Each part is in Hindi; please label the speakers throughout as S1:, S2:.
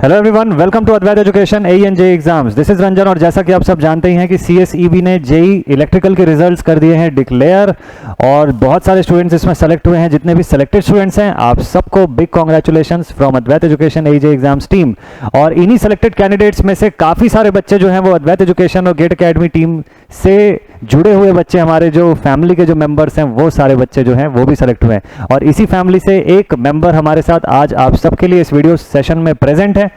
S1: Hello everyone, welcome to Advait education A and J exams. This is Ranjan और जैसा कि आप सब जानते ही हैं कि सीएसईबी ने जेई इलेक्ट्रिकल के रिजल्ट्स कर दिए हैं डिक्लेयर और बहुत सारे स्टूडेंट्स इसमें सेलेक्ट हुए हैं। जितने भी सिलेक्टेड स्टूडेंट्स हैं आप सबको big congratulations from Advait education A J exams team. और इन्हीं सेलेक्टेड कैंडिडेट्स में से काफ़ी सारे बच्चे जो हैं वो अद्वैत एजुकेशन और गेट अकेडमी टीम से जुड़े हुए बच्चे, हमारे जो फैमिली के जो मेंबर्स हैं वो सारे बच्चे जो हैं वो भी सेलेक्ट हुए हैं। और इसी फैमिली से एक मेंबर हमारे साथ आज आप सबके लिए इस वीडियो सेशन में प्रेजेंट है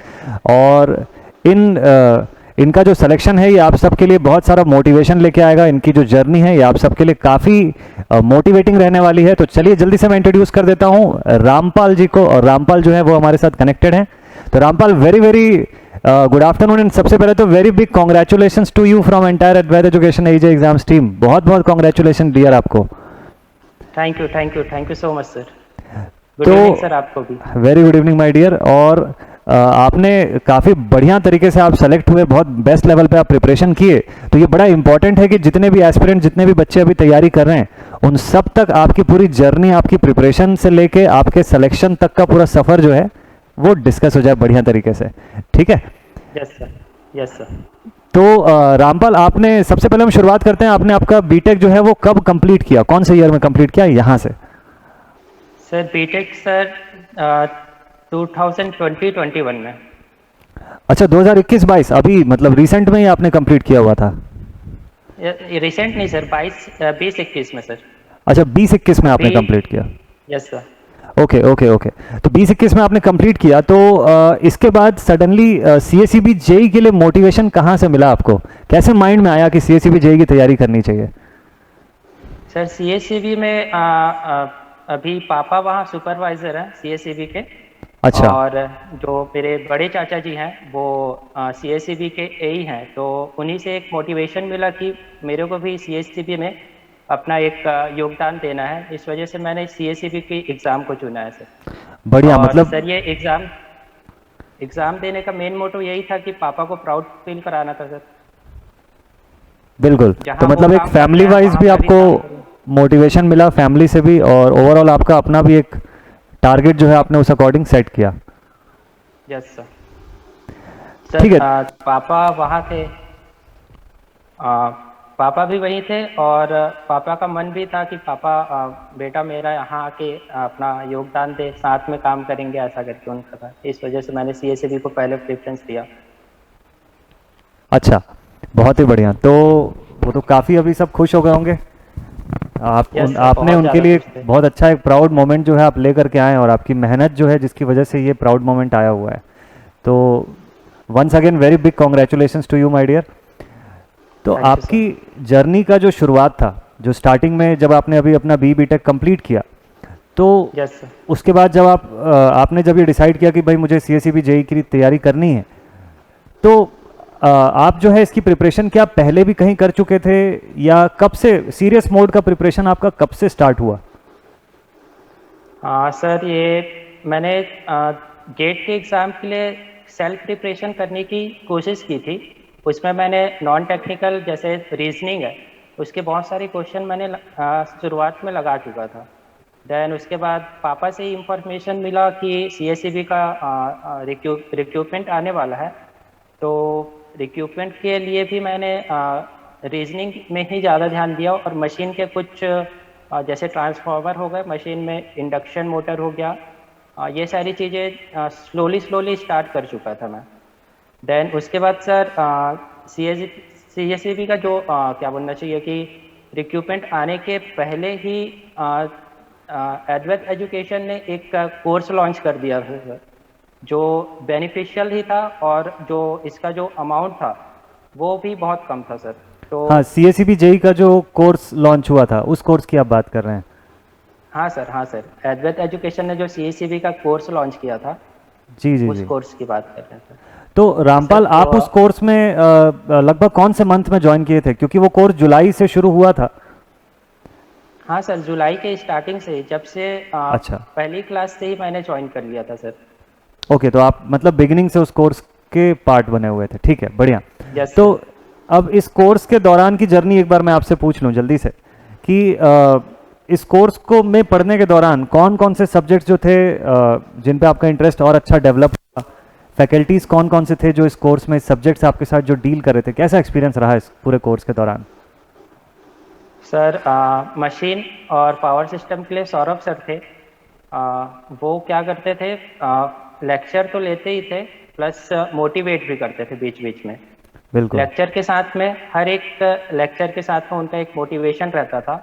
S1: और इनका जो सिलेक्शन है ये आप सबके लिए बहुत सारा मोटिवेशन लेके आएगा। इनकी जो जर्नी है ये आप सबके लिए काफ़ी मोटिवेटिंग रहने वाली है। तो चलिए जल्दी से मैं इंट्रोड्यूस कर देता हूँ रामपाल जी को, और रामपाल जो है वो हमारे साथ कनेक्टेड हैं। तो Rampal, very very good afternoon and सबसे पहले तो very big congratulations to you from entire Advait education A J exams team. बहुत बहुत कॉन्ग्रेचुलेशन डियर आपको।
S2: Thank you so much sir. Good evening sir आपको भी।
S1: Very good evening my dear. और आपने काफ़ी बढ़िया तरीके से आप सेलेक्ट हुए, बहुत बेस्ट लेवल पे आप प्रिपरेशन किए। तो ये बड़ा इंपॉर्टेंट है कि जितने भी एस्पिरेंट, जितने भी बच्चे अभी तैयारी कर रहे हैं, उन सब तक आपकी पूरी जर्नी, आपकी प्रिपरेशन से लेके आपके सिलेक्शन तक का पूरा सफ़र जो है वो डिस्कस हो जाए बढ़िया तरीके से। ठीक है?
S2: Yes sir, yes sir.
S1: तो रामपाल, आपने सबसे पहले हम शुरुआत करते हैं, आपने आपका बीटेक जो है वो कब कंप्लीट किया, कौन से ईयर में कंप्लीट किया यहाँ से?
S2: सर बीटेक सर 2020-21 में।
S1: अच्छा, 2021-22 अभी मतलब रिसेंट में ही आपने कंप्लीट किया हुआ था?
S2: रिसेंट नहीं सर, 20-21 में सर।
S1: अच्छा, 20-21 में आपने कंप्लीट किया?
S2: Yes sir.
S1: Okay okay okay. तो 20-21 में आपने कंप्लीट किया, तो इसके बाद सडनली सीएसईबी जेई के लिए मोटिवेशन कहाँ से मिला आपको? कैसे माइंड में आया कि सीएसईबी जेई की तैयारी करनी चाहिए?
S2: सर सीएसईबी में अभी पापा वहाँ सुपरवाइजर हैं सीएसईबी के।
S1: अच्छा।
S2: और जो मेरे बड़े चाचा जी हैं वो सीएसईबी के एई हैं, तो उन्हीं से एक मोटिवेशन मिला कि मेरे को भी सीएसईबी में अपना एक योगदान देना है। इस वजह से मैंने सीएसईबी की एग्ज़ाम को चुना है सर।
S1: बढ़िया। मतलब
S2: सर ये एग्ज़ाम देने का मेन मोटो यही था कि पापा को प्राउड फील कराना था सर।
S1: बिल्कुल। तो मतलब एक फैमिली वाइज भी आपको मोटिवेशन मिला, फैमिली से भी, और ओवरऑल आपका अपना भी एक टारगेट जो है आपने उस अकॉर्डिंग सेट किया।
S2: Yes sir.
S1: ठीक है।
S2: पापा वहाँ थे, पापा भी वहीं थे, और पापा का मन भी था कि पापा बेटा मेरा यहाँ आके अपना योगदान दे, साथ में काम करेंगे, ऐसा करके उनका था। इस वजह से मैंने सीएसईबी को पहले प्रेफरेंस दिया।
S1: अच्छा, बहुत ही बढ़िया। तो वो तो काफ़ी अभी सब खुश हो गए होंगे आपने उनके लिए बहुत अच्छा एक प्राउड मोमेंट जो है आप लेकर के आए, और आपकी मेहनत जो है जिसकी वजह से ये प्राउड मोमेंट आया हुआ है। तो once again very big congratulations to you my dear. तो आपकी जर्नी का जो शुरुआत था, जो स्टार्टिंग में जब आपने अभी अपना बीटेक कंप्लीट किया, तो उसके बाद जब आपने जब ये डिसाइड किया कि भाई मुझे सीएसईबी जेई की तैयारी करनी है, तो आप जो है इसकी प्रिपरेशन क्या पहले भी कहीं कर चुके थे, या कब से सीरियस मोड का प्रिपरेशन आपका कब से स्टार्ट हुआ?
S2: सर ये मैंने गेट के एग्ज़ाम के लिए सेल्फ प्रिपरेशन करने की कोशिश की थी। उसमें मैंने नॉन टेक्निकल जैसे रीजनिंग है उसके बहुत सारे क्वेश्चन मैंने शुरुआत में लगा चुका था। देन उसके बाद पापा से इंफॉर्मेशन मिला कि सीएसईबी का रिक्रूटमेंट आने वाला है, तो रिक्रूटमेंट के लिए भी मैंने रीजनिंग में ही ज़्यादा ध्यान दिया, और मशीन के कुछ जैसे ट्रांसफार्मर हो गए, मशीन में इंडक्शन मोटर हो गया, ये सारी चीज़ें स्लोली स्टार्ट कर चुका था मैं। देन उसके बाद सर सीएसईबी का जो क्या बोलना चाहिए कि रिक्रूटमेंट आने के पहले ही अद्वैत एजुकेशन ने एक कोर्स लॉन्च कर दिया था जो बेनिफिशियल ही था, और जो इसका जो अमाउंट था वो भी बहुत कम था सर। तो
S1: हाँ, सीएसईबी जेई का जो कोर्स लॉन्च हुआ था उस कोर्स की आप बात कर रहे हैं?
S2: हाँ सर। अद्वैत एजुकेशन ने जो सीएसईबी का कोर्स लॉन्च किया था,
S1: जी,
S2: उस कोर्स की बात कर रहे हैं।
S1: तो रामपाल, आप उस कोर्स में लगभग कौन से मंथ में ज्वाइन किए थे, क्योंकि वो कोर्स जुलाई से शुरू हुआ था?
S2: हाँ सर, जुलाई के स्टार्टिंग से, जब से
S1: अच्छा,
S2: पहली क्लास से ही मैंने ज्वाइन कर लिया था सर।
S1: ओके, तो आप मतलब बिगिनिंग से उस कोर्स के पार्ट बने हुए थे। ठीक है, बढ़िया। तो अब इस कोर्स के दौरान की जर्नी एक बार मैं आपसे पूछ लूँ जल्दी से कि इस कोर्स को में पढ़ने के दौरान कौन कौन से सब्जेक्ट्स जो थे जिन पे आपका इंटरेस्ट और अच्छा डेवलप हुआ, फैकल्टीज़ कौन कौन से थे जो इस कोर्स में सब्जेक्ट्स आपके साथ जो डील कर रहे थे, कैसा एक्सपीरियंस रहा इस पूरे कोर्स के दौरान?
S2: सर मशीन और पावर सिस्टम के लिए सौरभ सर थे। वो क्या करते थे, लेक्चर तो लेते ही थे, प्लस मोटिवेट भी करते थे बीच बीच में।
S1: बिल्कुल।
S2: लेक्चर के साथ में हर एक लेक्चर के साथ में उनका एक मोटिवेशन रहता था,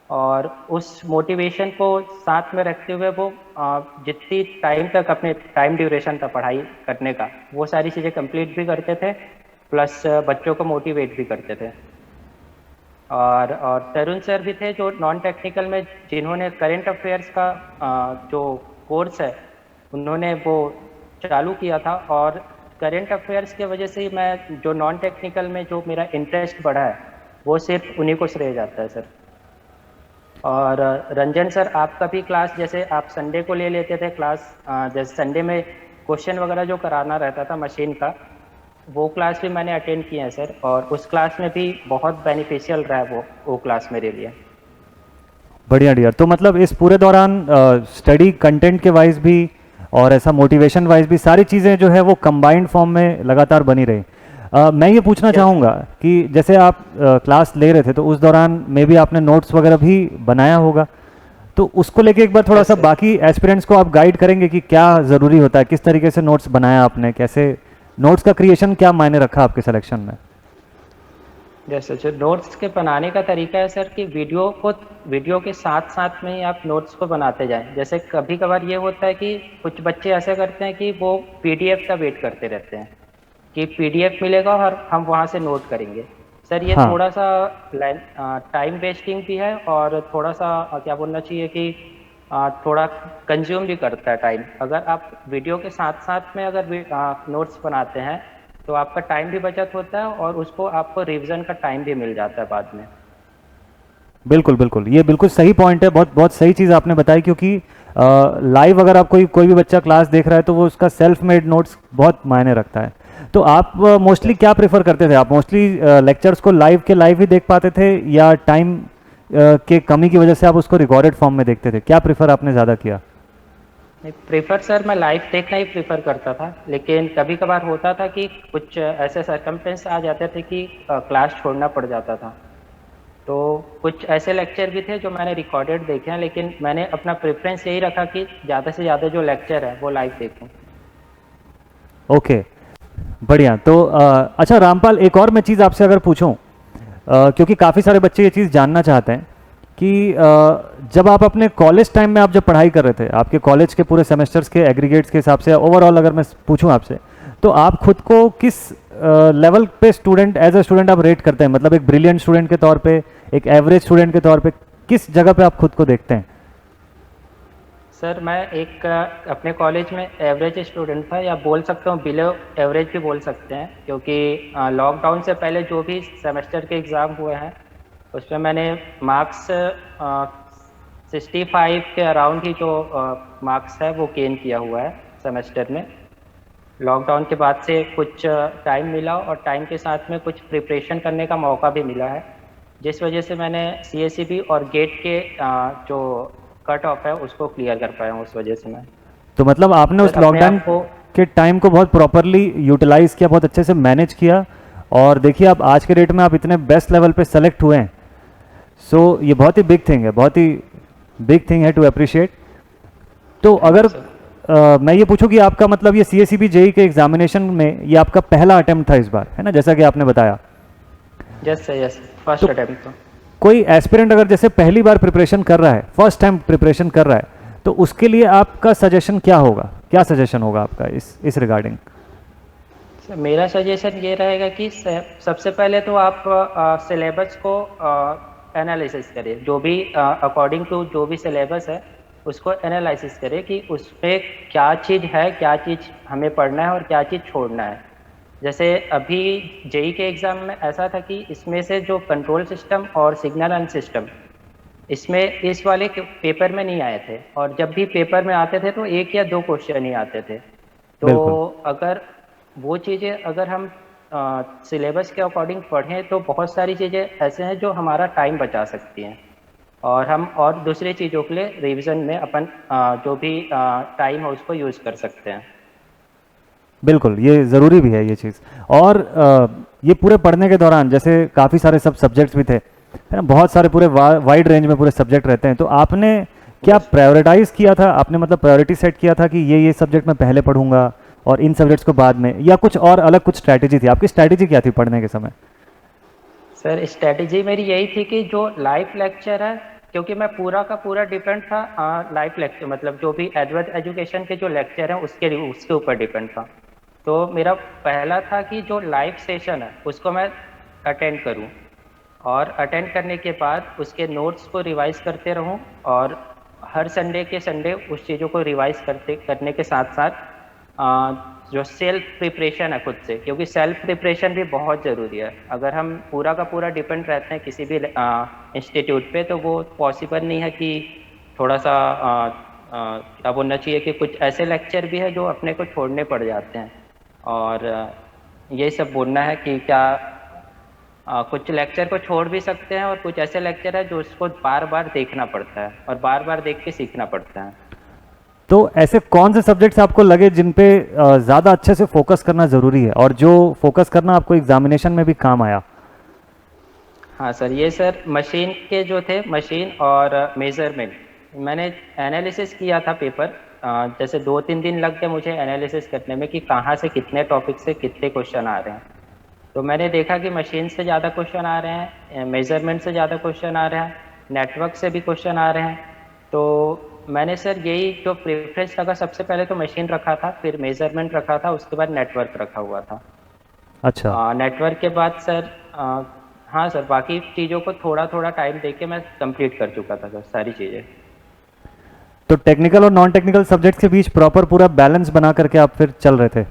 S2: और उस मोटिवेशन को साथ में रखते हुए वो जितनी टाइम तक अपने टाइम ड्यूरेशन था पढ़ाई करने का, वो सारी चीज़ें कंप्लीट भी करते थे, प्लस बच्चों को मोटिवेट भी करते थे। और तरुण सर भी थे जो नॉन टेक्निकल में, जिन्होंने करंट अफेयर्स का जो कोर्स है उन्होंने वो चालू किया था, और करंट अफेयर्स की वजह से ही मैं जो नॉन टेक्निकल में जो मेरा इंटरेस्ट बढ़ा है वो सिर्फ उन्हीं को श्रेय जाता है सर। और रंजन सर, आपका भी क्लास, जैसे आप संडे को ले लेते थे क्लास, जैसे संडे में क्वेश्चन वगैरह जो कराना रहता था मशीन का, वो क्लास भी मैंने अटेंड किया है सर, और उस क्लास में भी बहुत बेनिफिशियल रहा है वो क्लास मेरे लिए।
S1: बढ़िया डियर। तो मतलब इस पूरे दौरान स्टडी कंटेंट के वाइज भी और ऐसा मोटिवेशन वाइज भी सारी चीज़ें जो है वो कंबाइंड फॉर्म में लगातार बनी रही। मैं ये पूछना चाहूँगा कि जैसे आप क्लास ले रहे थे तो उस दौरान मे बी आपने नोट्स वगैरह भी बनाया होगा, तो उसको लेके एक बार थोड़ा सा बाकी एस्पिरेंट्स को आप गाइड करेंगे कि क्या ज़रूरी होता है, किस तरीके से नोट्स बनाया आपने, कैसे नोट्स का क्रिएशन क्या मायने रखा आपके सिलेक्शन में?
S2: जैसे जो नोट्स के बनाने का तरीका है सर कि वीडियो के साथ साथ में ही आप नोट्स को बनाते जाएं। जैसे कभी कभार ये होता है कि कुछ बच्चे ऐसे करते हैं कि वो पीडीएफ का वेट करते रहते हैं कि पीडीएफ मिलेगा और हम वहाँ से नोट करेंगे। सर ये
S1: हाँ।
S2: थोड़ा सा टाइम वेस्टिंग भी है, और थोड़ा सा क्या बोलना चाहिए कि थोड़ा कंज्यूम भी करता है टाइम। अगर आप वीडियो के साथ साथ में अगर नोट्स बनाते हैं तो आपका टाइम भी बचत होता है, और उसको आपको रिवीजन का टाइम भी मिल जाता है बाद में।
S1: बिल्कुल बिल्कुल, ये बिल्कुल सही पॉइंट है, बहुत बहुत सही चीज़ आपने बताई, क्योंकि लाइव अगर आप कोई भी बच्चा क्लास देख रहा है तो वो उसका सेल्फ मेड नोट्स बहुत मायने रखता है। तो आप मोस्टली क्या प्रेफर करते थे? आप मोस्टली लेक्चर्स को लाइव के लाइव ही देख पाते थे, या टाइम के कमी की वजह से आप उसको रिकॉर्डेड फॉर्म में देखते थे? क्या प्रेफर आपने ज़्यादा किया?
S2: नहीं, प्रेफर सर मैं लाइव देखना ही प्रेफर करता था, लेकिन कभी कभार होता था कि कुछ ऐसे सरकमस्टेंस आ जाते थे कि क्लास छोड़ना पड़ जाता था। तो कुछ ऐसे लेक्चर भी थे जो मैंने रिकॉर्डेड देखे हैं, लेकिन मैंने अपना प्रेफरेंस यही रखा कि ज़्यादा से ज़्यादा जो लेक्चर है वो लाइव देखूं।
S1: ओके, बढ़िया। तो अच्छा रामपाल, एक और मैं चीज़ आपसे अगर पूछूं, क्योंकि काफ़ी सारे बच्चे ये चीज़ जानना चाहते हैं कि जब आप अपने कॉलेज टाइम में आप जब पढ़ाई कर रहे थे, आपके कॉलेज के पूरे सेमेस्टर्स के एग्रीगेट्स के हिसाब से ओवरऑल अगर मैं पूछूं आपसे, तो आप खुद को किस लेवल पे स्टूडेंट, एज अ स्टूडेंट आप रेट करते हैं? मतलब एक ब्रिलियंट स्टूडेंट के तौर पे, एक एवरेज स्टूडेंट के तौर पे, किस जगह पे आप खुद को देखते हैं?
S2: सर मैं एक अपने कॉलेज में एवरेज स्टूडेंट था, या बोल सकता हूँ बिलो एवरेज भी बोल सकते हैं, क्योंकि लॉकडाउन से पहले जो भी सेमेस्टर के एग्ज़ाम हुए हैं उसमें मैंने मार्क्स 65 के अराउंड ही जो मार्क्स है वो गेन किया हुआ है सेमेस्टर में। लॉकडाउन के बाद से कुछ टाइम मिला, और टाइम के साथ में कुछ प्रिपरेशन करने का मौका भी मिला है, जिस वजह से मैंने सीएसईबी और गेट के जो कट ऑफ है उसको क्लियर कर पाया हूँ, उस वजह से मैं।
S1: तो मतलब आपने उस
S2: सर अपने
S1: लॉकडाउन
S2: आप को
S1: के टाइम को बहुत प्रॉपरली यूटिलाइज किया, बहुत अच्छे से मैनेज किया, और देखिए आप आज के डेट में आप इतने बेस्ट लेवल पे सेलेक्ट हुए हैं। सो ये बहुत ही बिग थिंग है, बहुत ही बिग थिंग है टू अप्रिशिएट। तो अगर मैं ये पूछूं कि आपका मतलब ये सीएसईबी जेई के एग्जामिनेशन में ये आपका पहला अटेम्प्ट था इस बार, है ना, जैसा कि आपने बताया?
S2: Yes first attempt. तो
S1: कोई एस्पिरेंट अगर जैसे पहली बार प्रिपरेशन कर रहा है, फर्स्ट टाइम प्रिपरेशन कर रहा है, तो उसके लिए आपका सजेशन क्या होगा? क्या सजेशन होगा आपका इस रिगार्डिंग?
S2: मेरा सजेशन ये रहेगा कि सबसे पहले तो आप सिलेबस को एनालिसिस करें, जो भी अकॉर्डिंग टू जो भी सिलेबस है उसको एनालिसिस करें कि उसमें क्या चीज़ है, क्या चीज़ हमें पढ़ना है और क्या चीज़ छोड़ना है। जैसे अभी जेई के एग्ज़ाम में ऐसा था कि इसमें से जो कंट्रोल सिस्टम और सिग्नल एंड सिस्टम, इसमें इस वाले पेपर में नहीं आए थे, और जब भी पेपर में आते थे तो 1 या 2 क्वेश्चन ही आते थे। तो
S1: बिल्कुल
S2: अगर वो चीज़ें अगर हम सिलेबस के अकॉर्डिंग पढ़ें तो बहुत सारी चीज़ें ऐसे हैं जो हमारा टाइम बचा सकती हैं, और हम और दूसरी चीज़ों के लिए रिवीजन में अपन जो भी टाइम है उसको यूज़ कर सकते हैं।
S1: बिल्कुल, ये ज़रूरी भी है ये चीज़। और ये पूरे पढ़ने के दौरान जैसे काफ़ी सारे सब सब्जेक्ट्स भी थे, है ना? बहुत सारे पूरे वाइड रेंज में पूरे सब्जेक्ट रहते हैं, तो आपने क्या
S2: यस
S1: प्रायोरिटाइज़ किया था? आपने मतलब प्रायोरिटी सेट किया था कि ये सब्जेक्ट मैं पहले पढ़ूंगा और इन सब्जेक्ट्स को बाद में, या कुछ और अलग कुछ स्ट्रैटेजी थी? आपकी स्ट्रैटेजी क्या थी पढ़ने के समय?
S2: सर, स्ट्रेटजी मेरी यही थी कि जो लाइव लेक्चर है, क्योंकि मैं पूरा का पूरा डिपेंड था लाइव लेक्चर, मतलब जो भी एडवर्ड एजुकेशन के जो लेक्चर हैं उसके ऊपर डिपेंड था। तो मेरा पहला था कि जो लाइव सेशन है उसको मैं अटेंड करूं, और अटेंड करने के बाद उसके नोट्स को रिवाइज करते रहूं, और हर संडे के संडे उस चीज़ों को रिवाइज करने के साथ साथ जो सेल्फ प्रिपरेशन है खुद से, क्योंकि सेल्फ प्रिपरेशन भी बहुत ज़रूरी है। अगर हम पूरा का पूरा डिपेंड रहते हैं किसी भी इंस्टीट्यूट पे, तो वो पॉसिबल नहीं है कि थोड़ा सा क्या बोलना चाहिए कि कुछ ऐसे लेक्चर भी है जो अपने को छोड़ने पड़ जाते हैं। और ये सब बोलना है कि क्या कुछ लेक्चर को छोड़ भी सकते हैं, और कुछ ऐसे लेक्चर है जो उसको बार बार देखना पड़ता है और बार बार देख के सीखना पड़ता है।
S1: तो ऐसे कौन से सब्जेक्ट्स आपको लगे जिन पे ज़्यादा अच्छे से फोकस करना ज़रूरी है, और जो फोकस करना आपको एग्जामिनेशन में भी काम आया?
S2: हाँ सर, ये सर मशीन के जो थे, मशीन और मेजरमेंट, मैंने एनालिसिस किया था पेपर। जैसे 2-3 दिन लग गए मुझे एनालिसिस करने में कि कहाँ से कितने टॉपिक से कितने क्वेश्चन आ रहे हैं। तो मैंने देखा कि मशीन से ज़्यादा क्वेश्चन आ रहे हैं, मेजरमेंट से ज़्यादा क्वेश्चन आ रहे हैं, नेटवर्क से भी क्वेश्चन आ रहे हैं। तो मैंने सर यही जो प्रेफरेंस रखा, सबसे पहले तो मशीन रखा था, फिर मेजरमेंट रखा था, उसके बाद नेटवर्क रखा हुआ था।
S1: अच्छा।
S2: नेटवर्क के बाद सर हाँ सर, बाकी चीज़ों को थोड़ा थोड़ा टाइम दे के मैं कंप्लीट कर चुका था सर, सारी चीज़ें।
S1: तो टेक्निकल और नॉन टेक्निकल सब्जेक्ट्स के बीच प्रॉपर पूरा बैलेंस बना करके आप फिर चल रहे थे?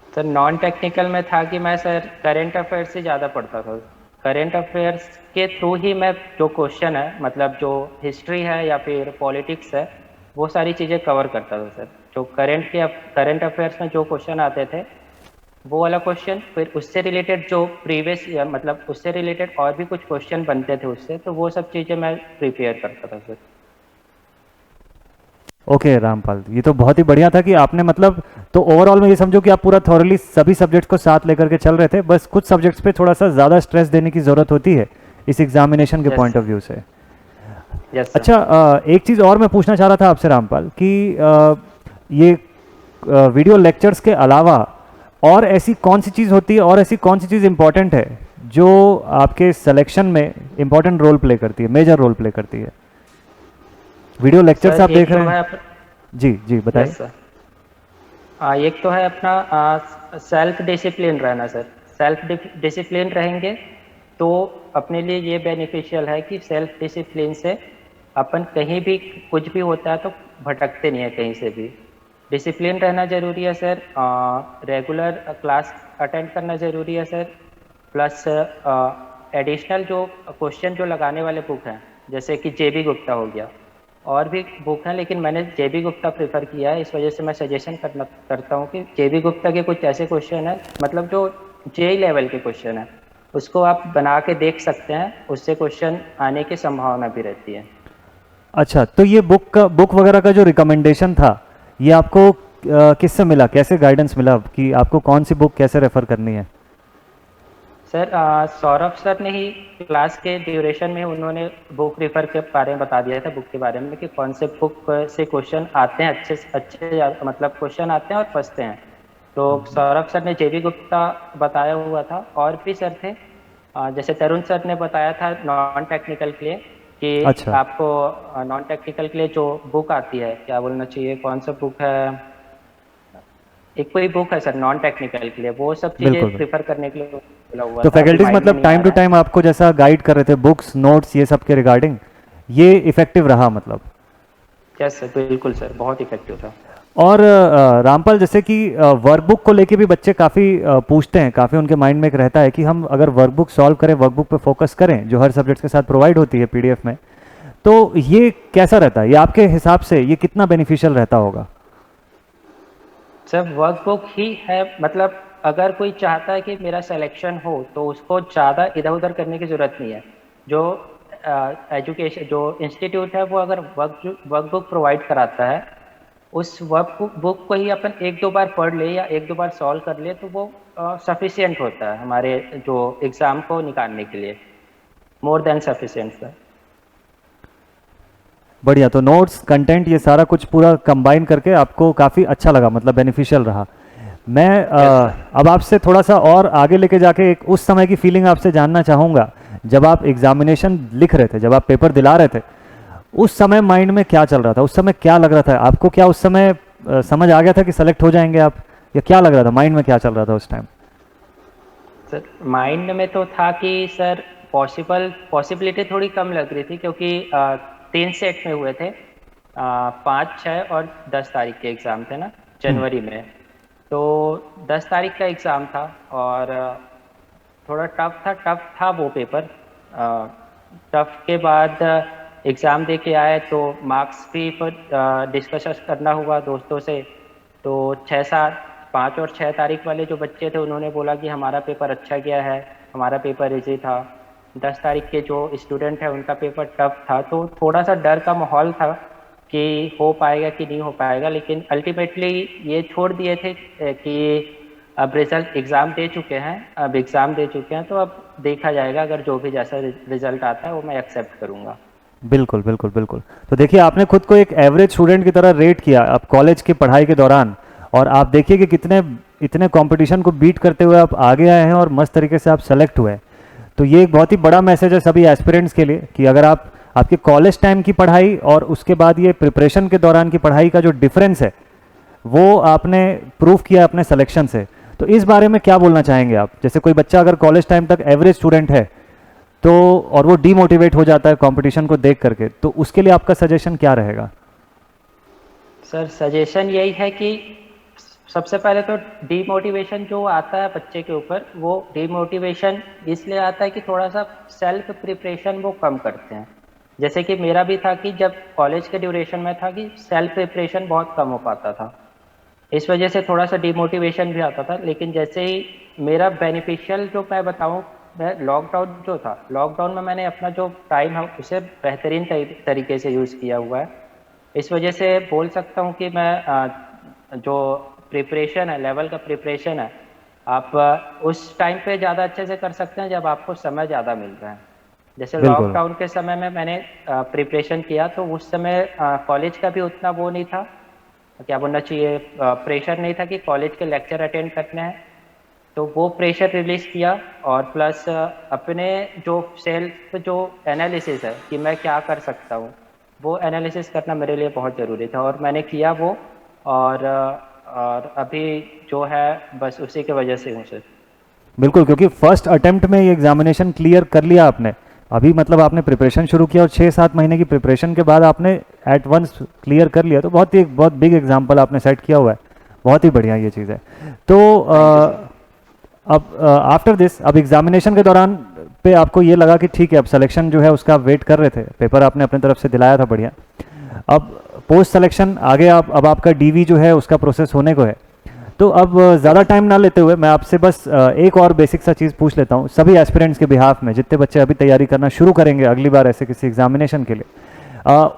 S2: सर, नॉन टेक्निकल में था कि मैं सर करेंट अफेयर्स से ज़्यादा पढ़ता था। करेंट अफेयर्स के थ्रू ही मैं जो क्वेश्चन है, मतलब जो हिस्ट्री है या फिर पॉलिटिक्स है, वो सारी चीज़ें कवर करता था सर। जो करंट अफेयर्स में जो क्वेश्चन आते थे, वो वाला क्वेश्चन, फिर उससे रिलेटेड जो प्रीवियस, मतलब उससे रिलेटेड और भी कुछ क्वेश्चन बनते थे उससे, तो वो सब चीज़ें मैं प्रिपेयर करता था सर।
S1: ओके रामपाल, ये तो बहुत ही बढ़िया था कि आपने मतलब, तो ओवरऑल में ये समझो कि आप पूरा थॉरली सभी सब्जेक्ट्स को साथ लेकर के चल रहे थे, बस कुछ सब्जेक्ट्स पे थोड़ा सा ज़्यादा स्ट्रेस देने की ज़रूरत होती है इस एग्जामिनेशन के
S2: yes
S1: point of
S2: sir.
S1: View से।
S2: Yes sir.
S1: अच्छा, एक चीज़ और मैं पूछना चाह रहा था आपसे रामपाल कि ये वीडियो लेक्चर्स के अलावा और ऐसी कौन सी चीज़ होती है, और ऐसी कौन सी चीज़ इंपॉर्टेंट है जो आपके सिलेक्शन में इंपॉर्टेंट रोल प्ले करती है, मेजर रोल प्ले करती है? वीडियो लेक्चर्स
S2: सर
S1: आप देख
S2: एक
S1: रहे
S2: तो
S1: हैं?
S2: है
S1: जी जी बताइए।
S2: Yes sir. एक तो है अपना सेल्फ डिसिप्लिन रहना सर। सेल्फ डिसिप्लिन रहेंगे तो अपने लिए ये बेनिफिशियल है कि सेल्फ डिसिप्लिन से अपन कहीं भी कुछ भी होता है तो भटकते नहीं है कहीं से भी। डिसिप्लिन रहना ज़रूरी है सर। रेगुलर क्लास अटेंड करना ज़रूरी है सर। प्लस एडिशनल जो क्वेश्चन जो लगाने वाले बुक हैं, जैसे कि जेबी गुप्ता हो गया, और भी बुक हैं, लेकिन मैंने जेबी गुप्ता प्रेफर किया है, इस वजह से मैं सजेशन करता हूँ कि जेबी गुप्ता के कुछ ऐसे क्वेश्चन हैं, मतलब जो जेई लेवल के क्वेश्चन हैं, उसको आप बना के देख सकते हैं, उससे क्वेश्चन आने की संभावना भी रहती है।
S1: अच्छा, तो ये बुक वगैरह का जो रिकमेंडेशन था, ये आपको किससे मिला, कैसे गाइडेंस मिला कि आपको कौन सी बुक कैसे रेफर करनी है?
S2: सर, सौरभ सर ने ही क्लास के ड्यूरेशन में उन्होंने बुक रेफर के बारे में बता दिया था, बुक के बारे में कि कौन से बुक से क्वेश्चन आते हैं, अच्छे अच्छे मतलब क्वेश्चन आते हैं और फंसते हैं। तो सौरभ सर ने जेबी गुप्ता बताया हुआ था, और भी सर थे, जैसे तरुण सर ने बताया था नॉन टेक्निकल के लिए कि
S1: अच्छा।
S2: आपको नॉन टेक्निकल के लिए जो बुक आती है, क्या बोलना चाहिए, कौन सा बुक है, एक कोई बुक है सर नॉन टेक्निकल के लिए, वो सब
S1: बिल्कुल
S2: चीज़ें
S1: बिल्कुल।
S2: प्रिफर करने के लिए बोला हुआ
S1: तो
S2: था, अभी
S1: फैकल्टीज
S2: माइंड में
S1: मतलब
S2: नहीं आ
S1: टाइम टू
S2: रहा है।
S1: टाइम आपको जैसा गाइड कर रहे थे, बुक्स नोट्स ये सब के रिगार्डिंग, ये इफेक्टिव रहा मतलब?
S2: यस सर, बिल्कुल सर, बहुत इफेक्टिव था।
S1: और रामपाल, जैसे कि वर्कबुक को लेके भी बच्चे काफ़ी पूछते हैं, काफ़ी उनके माइंड में एक रहता है कि हम अगर वर्कबुक सॉल्व करें, वर्कबुक पे फोकस करें जो हर सब्जेक्ट के साथ प्रोवाइड होती है पीडीएफ में, तो ये कैसा रहता है, ये आपके हिसाब से ये कितना बेनिफिशियल रहता होगा?
S2: सर, वर्कबुक ही है, मतलब अगर कोई चाहता है कि मेरा सिलेक्शन हो तो उसको ज़्यादा इधर उधर करने की ज़रूरत नहीं है। जो एजुकेशन जो इंस्टीट्यूट है वो अगर वर्कबुक प्रोवाइड कराता है, उस वर्क बुक को ही अपन एक दो बार पढ़ ले या एक दो बार सॉल्व कर ले तो वो सफिशियंट होता है हमारे जो एग्ज़ाम को निकालने के लिए, मोर देन सफिशियंट सर।
S1: बढ़िया। तो नोट्स, कंटेंट, ये सारा कुछ पूरा कंबाइन करके आपको काफ़ी अच्छा लगा, मतलब बेनिफिशियल रहा। मैं
S2: यस सर।
S1: अब आपसे थोड़ा सा और आगे लेके जाके एक उस समय की फीलिंग आपसे जानना चाहूँगा, जब आप एग्जामिनेशन लिख रहे थे, जब आप पेपर दिला रहे थे, उस समय माइंड में क्या चल रहा था? उस समय क्या लग रहा था आपको? क्या उस समय समझ आ गया था कि सेलेक्ट हो जाएंगे आप, या क्या लग रहा था माइंड में, क्या चल रहा था उस टाइम?
S2: सर माइंड में तो था कि सर पॉसिबिलिटी थोड़ी कम लग रही थी क्योंकि 3 सेट में हुए थे, 5, 6 और 10 तारीख के एग्ज़ाम थे ना
S1: हम्म।
S2: जनवरी में। तो 10 तारीख का एग्ज़ाम था और थोड़ा टफ था वो पेपर। टफ के बाद एग्ज़ाम दे के आए तो मार्क्स भी पर डिस्कस करना हुआ दोस्तों से। तो 5 और 6 तारीख वाले जो बच्चे थे उन्होंने बोला कि हमारा पेपर अच्छा गया है, हमारा पेपर इजी था। 10 तारीख के जो स्टूडेंट हैं उनका पेपर टफ था, तो थोड़ा सा डर का माहौल था कि हो पाएगा कि नहीं हो पाएगा, लेकिन अल्टीमेटली ये छोड़ दिए थे कि अब रिजल्ट एग्ज़ाम दे चुके हैं, अब एग्ज़ाम दे चुके हैं तो अब देखा जाएगा, अगर जो भी जैसा रिजल्ट आता है वो मैं एक्सेप्ट करूँगा।
S1: बिल्कुल बिल्कुल बिल्कुल। तो देखिए, आपने खुद को एक एवरेज स्टूडेंट की तरह रेट किया अब कॉलेज की पढ़ाई के दौरान, और आप देखिए कि कितने इतने कंपटीशन को बीट करते हुए आप आगे आए हैं और मस्त तरीके से आप सेलेक्ट हुए हैं। तो ये एक बहुत ही बड़ा मैसेज है सभी एस्पिरेंट्स के लिए कि अगर आप आपके कॉलेज टाइम की पढ़ाई और उसके बाद ये प्रिपरेशन के दौरान की पढ़ाई का जो डिफरेंस है, वो आपने प्रूव किया अपने सिलेक्शन से। तो इस बारे में क्या बोलना चाहेंगे आप? जैसे कोई बच्चा अगर कॉलेज टाइम तक एवरेज स्टूडेंट है, तो और वो डीमोटिवेट हो जाता है कंपटीशन को देख करके, तो उसके लिए आपका सजेशन क्या रहेगा?
S2: सर सजेशन यही है कि सबसे पहले तो डीमोटिवेशन जो आता है बच्चे के ऊपर, वो डीमोटिवेशन इसलिए आता है कि थोड़ा सा सेल्फ प्रिपरेशन वो कम करते हैं। जैसे कि मेरा भी था कि जब कॉलेज के ड्यूरेशन में था कि सेल्फ प्रिपरेशन बहुत कम हो पाता था, इस वजह से थोड़ा सा डिमोटिवेशन भी आता था। लेकिन जैसे ही मेरा बेनिफिशियल जो मैं बताऊं, मैं लॉकडाउन जो था, लॉकडाउन में मैंने अपना जो टाइम है उसे बेहतरीन तरीके से यूज़ किया हुआ है। इस वजह से बोल सकता हूं कि मैं जो प्रिपरेशन है, लेवल का प्रिपरेशन है, आप उस टाइम पे ज़्यादा अच्छे से कर सकते हैं जब आपको समय ज़्यादा मिल रहा है। जैसे
S1: बिल्कुल
S2: लॉकडाउन के समय में मैंने प्रिपरेशन किया तो उस समय कॉलेज का भी उतना वो नहीं था, क्या बोलना चाहिए, प्रेशर नहीं था कि कॉलेज के लेक्चर अटेंड करने हैं। तो वो प्रेशर रिलीज किया और प्लस अपने जो सेल्फ जो एनालिसिस है कि मैं क्या कर सकता हूँ, वो एनालिसिस करना मेरे लिए बहुत ज़रूरी था और मैंने किया वो। और अभी जो है बस उसी की वजह से हूँ सर।
S1: बिल्कुल, क्योंकि फर्स्ट अटेम्प्ट में ये एग्जामिनेशन क्लियर कर लिया आपने। अभी मतलब आपने प्रिपरेशन शुरू किया और 6-7 महीने की प्रिपरेशन के बाद आपने एट वंस क्लियर कर लिया, तो बहुत बिग एग्जाम्पल आपने सेट किया हुआ है। बहुत ही बढ़िया ये चीज़ है। तो
S2: थैंक यू सर।
S1: अब आफ्टर दिस, अब एग्जामिनेशन के दौरान पे आपको ये लगा कि ठीक है, अब सिलेक्शन जो है उसका आप वेट कर रहे थे, पेपर आपने अपने तरफ से दिलाया था बढ़िया। अब पोस्ट सिलेक्शन आगे, आप अब आपका डीवी जो है उसका प्रोसेस होने को है। तो अब ज़्यादा टाइम ना लेते हुए मैं आपसे बस एक और बेसिक सा चीज़ पूछ लेता हूँ सभी एस्पिरेंट्स के बिहाफ में, जितने बच्चे अभी तैयारी करना शुरू करेंगे अगली बार ऐसे किसी एग्जामिनेशन के लिए,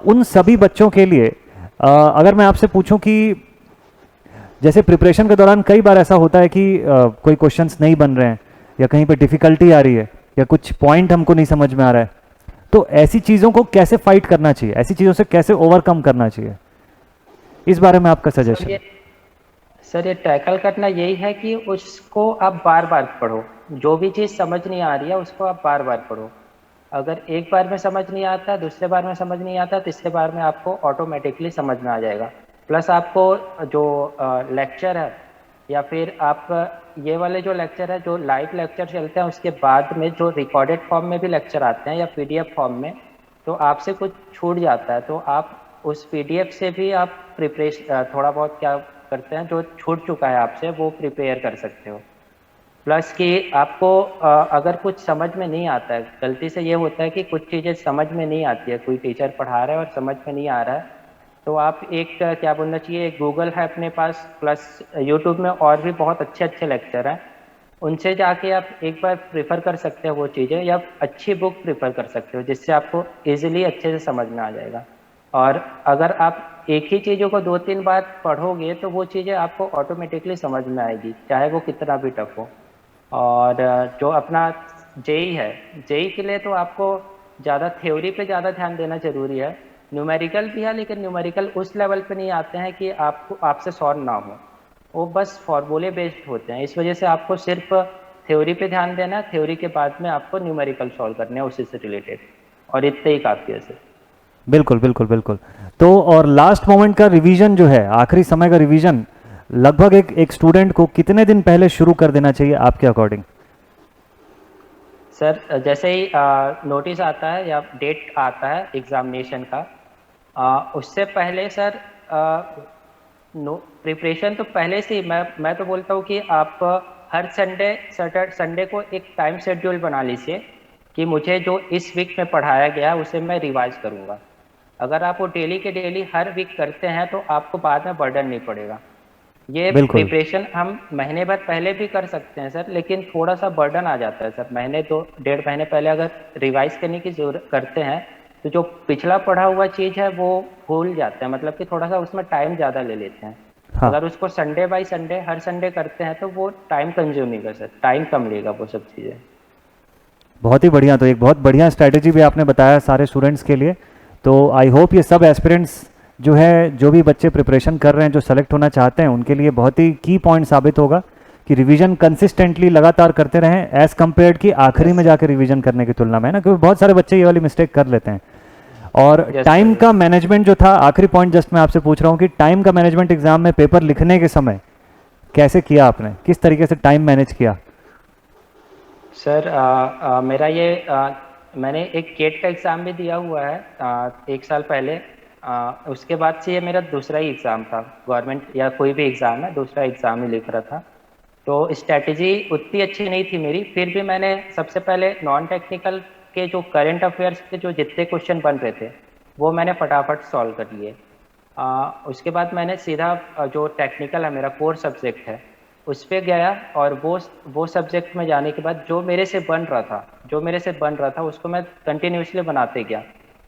S1: उन सभी बच्चों के लिए अगर मैं आपसे पूछूं कि जैसे प्रिपरेशन के दौरान कई बार ऐसा होता है कि कोई क्वेश्चंस नहीं बन रहे हैं, या कहीं पे डिफ़िकल्टी आ रही है, या कुछ पॉइंट हमको नहीं समझ में आ रहा है, तो ऐसी चीज़ों को कैसे फाइट करना चाहिए, ऐसी चीज़ों से कैसे ओवरकम करना चाहिए, इस बारे में आपका
S2: सर
S1: सजेशन?
S2: ये सर ये टैकल करना यही है कि उसको आप बार बार पढ़ो। जो भी चीज़ समझ नहीं आ रही है उसको आप बार बार पढ़ो। अगर एक बार में समझ नहीं आता, दूसरे बार में समझ नहीं आता, तीसरे बार में आपको ऑटोमेटिकली समझ में आ जाएगा। प्लस आपको जो लेक्चर है, या फिर आप ये वाले जो लेक्चर है, जो लाइव लेक्चर चलते हैं, उसके बाद में जो रिकॉर्डेड फॉर्म में भी लेक्चर आते हैं या पीडीएफ फॉर्म में, तो आपसे कुछ छूट जाता है तो आप उस पीडीएफ से भी आप प्रिपरेशन थोड़ा बहुत क्या करते हैं, जो छूट चुका है आपसे वो प्रिपेयर कर सकते हो। प्लस कि आपको अगर कुछ समझ में नहीं आता है, गलती से ये होता है कि कुछ चीज़ें समझ में नहीं आती है, कोई टीचर पढ़ा रहा है और समझ में नहीं आ रहा है, तो आप एक क्या बोलना चाहिए, एक गूगल है अपने पास, प्लस यूट्यूब में और भी बहुत अच्छे अच्छे लेक्चर हैं, उनसे जाके आप एक बार प्रेफर कर सकते हो वो चीज़ें, या अच्छी बुक प्रेफर कर सकते हो जिससे आपको ईजिली अच्छे से समझ में आ जाएगा। और अगर आप एक ही चीज़ों को 2-3 बार पढ़ोगे तो वो चीज़ें आपको ऑटोमेटिकली समझ में आएगी, चाहे वो कितना भी टफ हो। और जो अपना जेई है, जेई के लिए तो आपको ज़्यादा थ्योरी पे ज़्यादा ध्यान देना ज़रूरी है। न्यूमेरिकल भी है, लेकिन न्यूमेरिकल उस लेवल पे नहीं आते हैं कि आपको आपसे सॉल्व ना हो, वो बस फॉर्मूले बेस्ड होते हैं। इस वजह से आपको सिर्फ थ्योरी पे ध्यान देना है, थ्योरी के बाद में आपको न्यूमेरिकल सॉल्व करने हैं उसी से रिलेटेड, और इतने ही काफ़ी है सर।
S1: बिल्कुल बिल्कुल बिल्कुल। तो और लास्ट मोमेंट का रिवीजन जो है, आखिरी समय का रिवीजन लगभग एक स्टूडेंट को कितने दिन पहले शुरू कर देना चाहिए आपके अकॉर्डिंग?
S2: सर जैसे ही नोटिस आता है या डेट आता है एग्जामिनेशन का, उससे पहले सर प्रिपरेशन तो पहले से ही मैं तो बोलता हूँ कि आप हर संडे को एक टाइम शेड्यूल बना लीजिए कि मुझे जो इस वीक में पढ़ाया गया है उसे मैं रिवाइज करूँगा। अगर आप वो डेली के डेली हर वीक करते हैं तो आपको बाद में बर्डन नहीं पड़ेगा। ये
S1: बिल्कुल
S2: प्रिपरेशन हम महीने भर पहले भी कर सकते हैं सर, लेकिन थोड़ा सा बर्डन आ जाता है सर। महीने 2-1.5 महीने पहले अगर रिवाइज करने की जरूरत करते हैं तो जो पिछला पढ़ा हुआ चीज़ है वो भूल जाते हैं, मतलब कि थोड़ा सा उसमें टाइम ज़्यादा ले लेते हैं।
S1: हाँ।
S2: अगर उसको Sunday by Sunday her Sunday करते हैं तो वो टाइम कंज्यूमिंग है सर, टाइम कम लेगा वो सब चीज़ें।
S1: बहुत ही बढ़िया, तो एक बहुत बढ़िया स्ट्रैटेजी भी आपने बताया सारे स्टूडेंट्स के लिए। तो आई होप ये सब एस्पिरेंट्स जो है, जो भी बच्चे प्रिपरेशन कर रहे हैं, जो सेलेक्ट होना चाहते हैं, उनके लिए बहुत ही की पॉइंट साबित होगा कि रिवीजन कंसिस्टेंटली लगातार करते रहें एज कम्पेयर्ड कि आखिरी में जाकर रिवीजन करने की तुलना में, है ना, क्योंकि बहुत सारे बच्चे ये वाली मिस्टेक कर लेते हैं। और टाइम का मैनेजमेंट जो था, आखिरी पॉइंट जस्ट मैं आपसे पूछ रहा हूँ कि टाइम का मैनेजमेंट एग्जाम में पेपर लिखने के समय कैसे किया आपने, किस तरीके से टाइम मैनेज किया?
S2: सर मेरा ये मैंने एक गेट का एग्ज़ाम भी दिया हुआ है 1 साल पहले। उसके बाद से ये मेरा दूसरा ही एग्ज़ाम था, गवर्नमेंट या कोई भी एग्ज़ाम है, दूसरा एग्ज़ाम ही लिख रहा था। तो स्ट्रैटेजी उतनी अच्छी नहीं थी मेरी, फिर भी मैंने सबसे पहले नॉन टेक्निकल के जो करंट अफेयर्स के जो जितने क्वेश्चन बन रहे थे वो मैंने फटाफट सॉल्व कर लिए। उसके बाद मैंने सीधा जो टेक्निकल है, मेरा कोर सब्जेक्ट है, उस पर गया, और वो सब्जेक्ट में जाने के बाद जो मेरे से बन रहा था उसको मैं कंटिन्यूसली बनाते गया,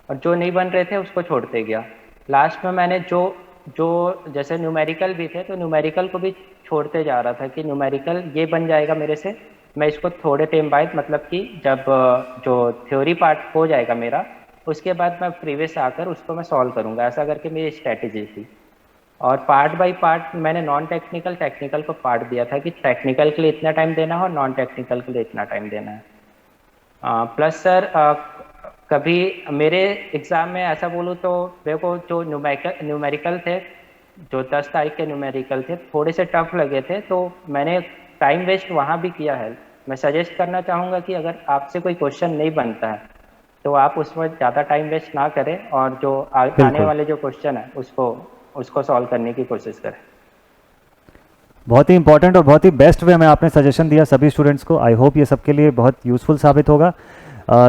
S2: और जो नहीं बन रहे थे उसको छोड़ते गया। लास्ट में मैंने जो जो जैसे न्यूमेरिकल भी थे तो न्यूमेरिकल को भी छोड़ते जा रहा था कि न्यूमेरिकल ये बन जाएगा मेरे से, मैं इसको थोड़े टाइम बाद, मतलब कि जब जो थ्योरी पार्ट हो जाएगा मेरा, उसके बाद मैं प्रीवियस आकर उसको मैं सॉल्व करूँगा, ऐसा करके मेरी स्ट्रैटेजी थी। और पार्ट बाय पार्ट मैंने नॉन टेक्निकल टेक्निकल को पार्ट दिया था कि टेक्निकल के लिए इतना टाइम देना है और नॉन टेक्निकल के लिए इतना टाइम देना है। प्लस सर कभी मेरे एग्ज़ाम में ऐसा बोलूँ तो मेरे को जो न्यूमेरिकल थे, जो 10 तारीख के न्यूमेरिकल थे, थोड़े से टफ लगे थे, तो मैंने टाइम वेस्ट वहाँ भी किया है। मैं सजेस्ट करना चाहूँगा कि अगर आपसे कोई क्वेश्चन नहीं बनता है तो आप उसमें ज़्यादा टाइम वेस्ट ना करें, और जो आने वाले जो क्वेश्चन है उसको सॉल्व करने की कोशिश करें।
S1: बहुत ही इंपॉर्टेंट और बहुत ही बेस्ट वे में आपने सजेशन दिया सभी स्टूडेंट्स को। आई होप ये सबके लिए बहुत यूजफुल साबित होगा।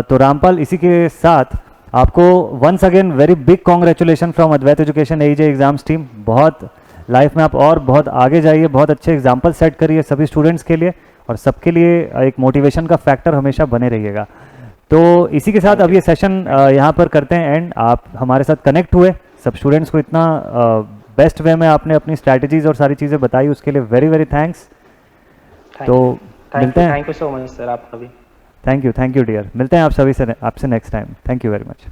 S1: तो रामपाल, इसी के साथ आपको once again very big congratulation from Advait education AEJ exams team. बहुत लाइफ में आप और बहुत आगे जाइए, बहुत अच्छे एग्जाम्पल सेट करिए सभी स्टूडेंट्स के लिए, और सबके लिए एक मोटिवेशन का फैक्टर हमेशा बने रहिएगा। तो इसी के साथ अब ये सेशन यहाँ पर करते हैं एंड। आप हमारे साथ कनेक्ट हुए, सब स्टूडेंट्स को इतना बेस्ट वे में आपने अपनी स्ट्रैटेजीज और सारी चीज़ें बताई, उसके लिए वेरी वेरी थैंक्स। तो मिलते हैं।
S2: Thank you so much sir, आपका भी
S1: थैंक यू डियर। मिलते हैं आप सभी से, आपसे next time. Thank you very much.